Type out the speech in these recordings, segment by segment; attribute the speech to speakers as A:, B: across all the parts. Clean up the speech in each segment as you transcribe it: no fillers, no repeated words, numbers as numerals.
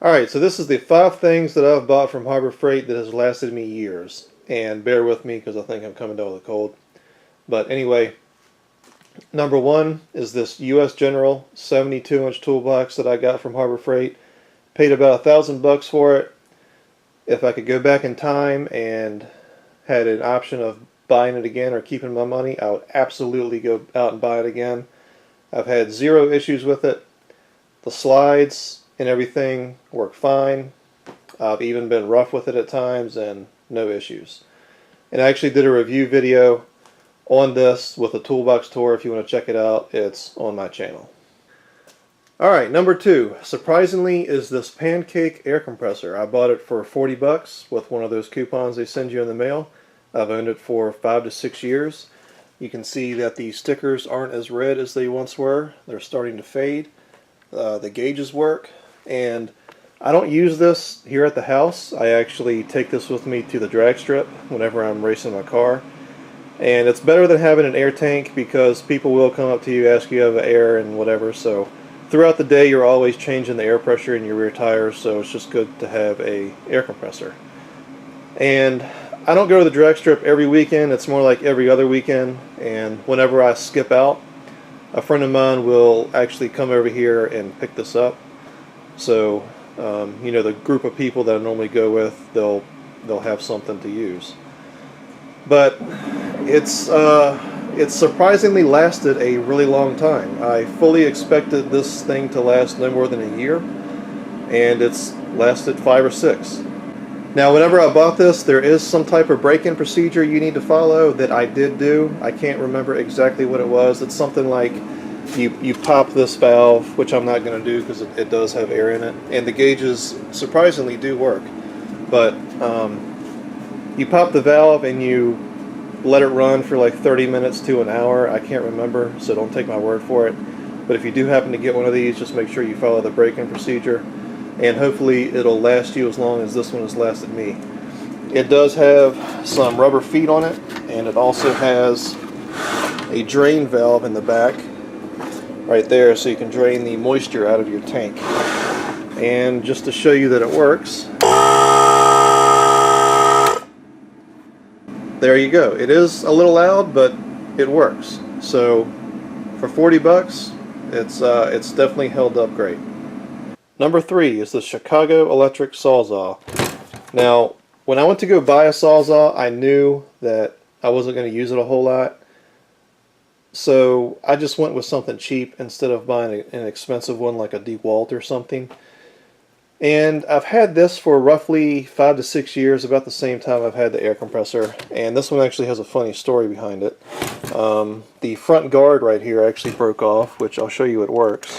A: Alright, so this is the 5 things that I've bought from Harbor Freight that has lasted me years. And bear with me because I think I'm coming down with a cold. But anyway, number 1 is this US General 72-inch toolbox that I got from Harbor Freight. Paid about $1,000 for it. If I could go back in time and had an option of buying it again or keeping my money, I would absolutely go out and buy it again. I've had 0 issues with it. The slides and everything work fine. I've even been rough with it at times and no issues. And I actually did a review video on this with a toolbox tour. If you want to check it out, it's on my channel. Alright, number 2, surprisingly, is this pancake air compressor. I bought it for 40 bucks with one of those coupons they send you in the mail. I've owned it for 5 to 6 years. You can see that the stickers aren't as red as they once were. They're starting to fade. The gauges work. And I don't use this here at the house. I actually take this with me to the drag strip whenever I'm racing my car. And it's better than having an air tank because people will come up to you, ask you have air and whatever. So throughout the day you're always changing the air pressure in your rear tires, so it's just good to have a air compressor. And I don't go to the drag strip every weekend. It's more like every other weekend. And whenever I skip out, a friend of mine will actually come over here and pick this up. So, you know, the group of people that I normally go with, they'll have something to use. But it's surprisingly lasted a really long time. I fully expected this thing to last no more than a year, and it's lasted 5 or 6. Now, whenever I bought this, there is some type of break-in procedure you need to follow that I did do. I can't remember exactly what it was. It's something like you pop this valve, which I'm not going to do because it does have air in it, and the gauges surprisingly do work. But you pop the valve and you let it run for like 30 minutes to an hour. I can't remember, so don't take my word for it. But if you do happen to get one of these, just make sure you follow the break-in procedure, and hopefully it'll last you as long as this one has lasted me. It does have some rubber feet on it, and it also has a drain valve in the back right there, so you can drain the moisture out of your tank. And just to show you that it works, there you go. It is a little loud, but it works. So for 40 bucks, it's definitely held up great. Number 3 is the Chicago electric Sawzall. Now, when I went to go buy a Sawzall, I knew that I wasn't going to use it a whole lot. So I just went with something cheap instead of buying an expensive one like a DeWalt or something. And I've had this for roughly 5 to 6 years, about the same time I've had the air compressor. And this one actually has a funny story behind it. The front guard right here actually broke off, which I'll show you it works.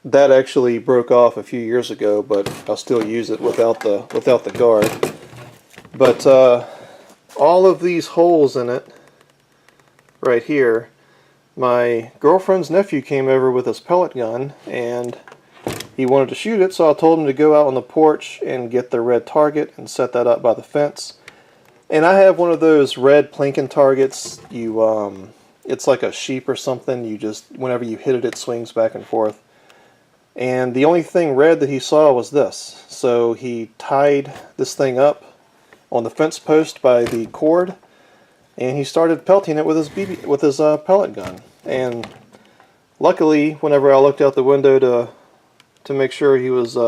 A: That actually broke off a few years ago, but I'll still use it without the guard. But all of these holes in it right here, my girlfriend's nephew came over with his pellet gun and he wanted to shoot it, so I told him to go out on the porch and get the red target and set that up by the fence. And I have one of those red Plinken targets. It's like a sheep or something. You just, whenever you hit it, it swings back and forth. And the only thing red that he saw was this. So he tied this thing up on the fence post by the cord, and he started pelting it with his pellet gun. And luckily, whenever I looked out the window to make sure he was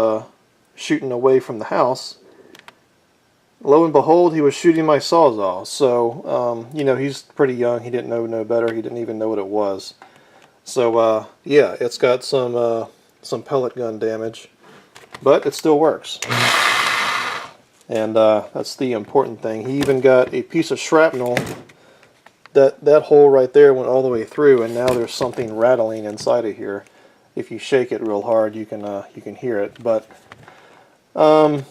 A: shooting away from the house, lo and behold, he was shooting my Sawzall. So you know, he's pretty young. He didn't know no better. He didn't even know what it was. So yeah, it's got some pellet gun damage, but it still works. And that's the important thing. He even got a piece of shrapnel. That hole right there went all the way through, and now there's something rattling inside of here. If you shake it real hard, you can hear it. But you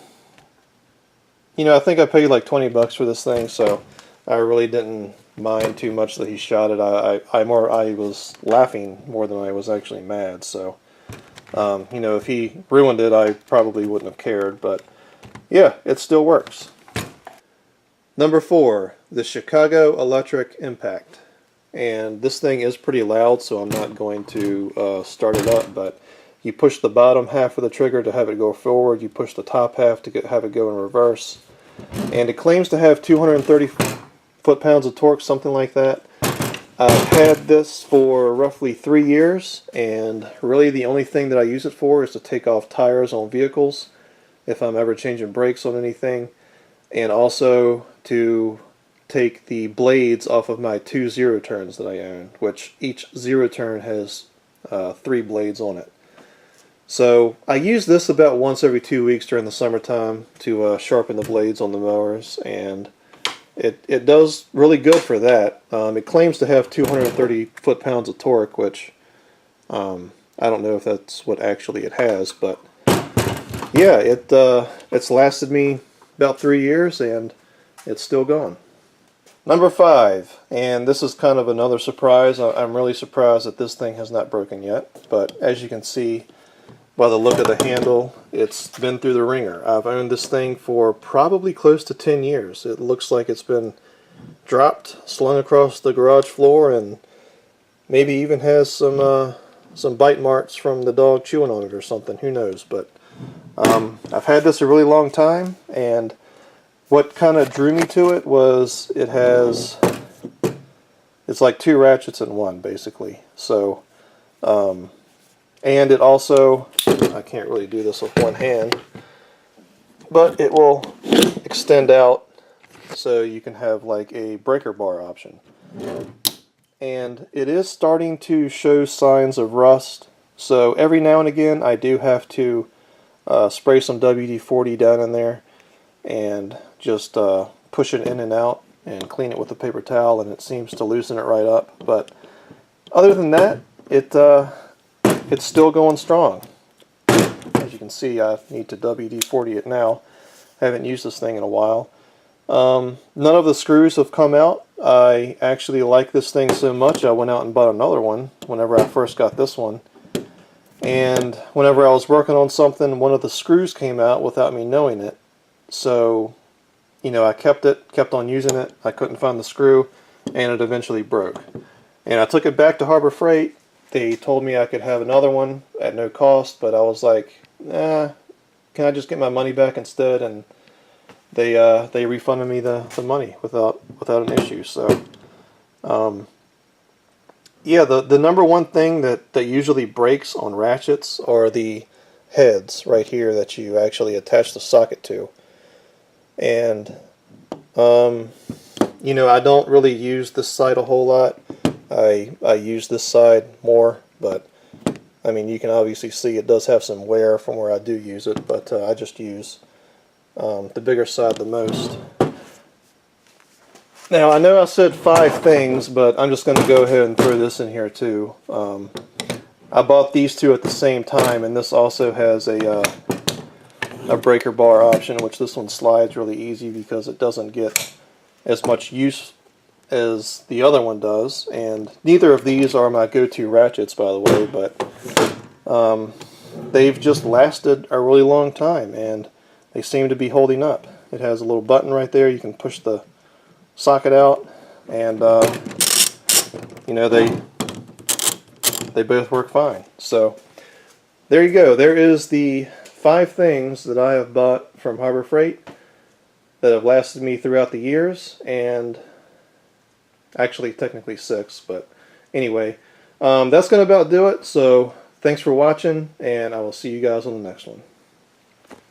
A: know, I think I paid like 20 bucks for this thing, so I really didn't mind too much that he shot it. I was laughing more than I was actually mad. So you know, if he ruined it, I probably wouldn't have cared. But yeah, it still works. Number 4, the Chicago Electric Impact. and this thing is pretty loud, so I'm not going to start it up, but you push the bottom half of the trigger to have it go forward, you push the top half to have it go in reverse, and it claims to have 230 foot-pounds of torque, something like that. I've had this for roughly 3 years, and really the only thing that I use it for is to take off tires on vehicles if I'm ever changing brakes on anything, and also to take the blades off of my 2 zero turns that I own, which each zero turn has 3 blades on it. So I use this about once every 2 weeks during the summertime to sharpen the blades on the mowers, and it does really good for that. It claims to have 230 foot-pounds of torque, which I don't know if that's what actually it has, but yeah, it's lasted me about 3 years, and it's still going. Number 5, and this is kind of another surprise. I'm really surprised that this thing has not broken yet, but as you can see by the look of the handle, it's been through the ringer. I've owned this thing for probably close to 10 years. It looks like it's been dropped, slung across the garage floor, and maybe even has some bite marks from the dog chewing on it or something. Who knows? But I've had this a really long time, and what kind of drew me to it was it's like 2 ratchets in one, basically. So and it also, I can't really do this with one hand, but it will extend out so you can have like a breaker bar option. And it is starting to show signs of rust, so every now and again I do have to spray some WD-40 down in there and just push it in and out and clean it with a paper towel, and it seems to loosen it right up. But other than that, it's still going strong. As you can see, I need to WD-40 it now. I haven't used this thing in a while. None of the screws have come out. I actually like this thing so much I went out and bought another one whenever I first got this one. And whenever I was working on something, one of the screws came out without me knowing it. So, you know, I kept on using it. I couldn't find the screw, and it eventually broke. And I took it back to Harbor Freight. They told me I could have another one at no cost, but I was like, can I just get my money back instead? And they refunded me the money without an issue. So yeah, the number one thing that usually breaks on ratchets are the heads right here that you actually attach the socket to. And you know, I don't really use this side a whole lot. I use this side more, but I mean, you can obviously see it does have some wear from where I do use it, but I just use the bigger side the most. Now, I know I said 5 things, but I'm just going to go ahead and throw this in here too. I bought these two at the same time, and this also has a breaker bar option, which this one slides really easy because it doesn't get as much use as the other one does. And neither of these are my go-to ratchets, by the way, but they've just lasted a really long time, and they seem to be holding up. It has a little button right there. You can push the socket out, and you know, they both work fine. So there you go. There is the 5 things that I have bought from Harbor Freight that have lasted me throughout the years, and actually technically 6, but anyway, that's going to about do it. So thanks for watching, and I will see you guys on the next one.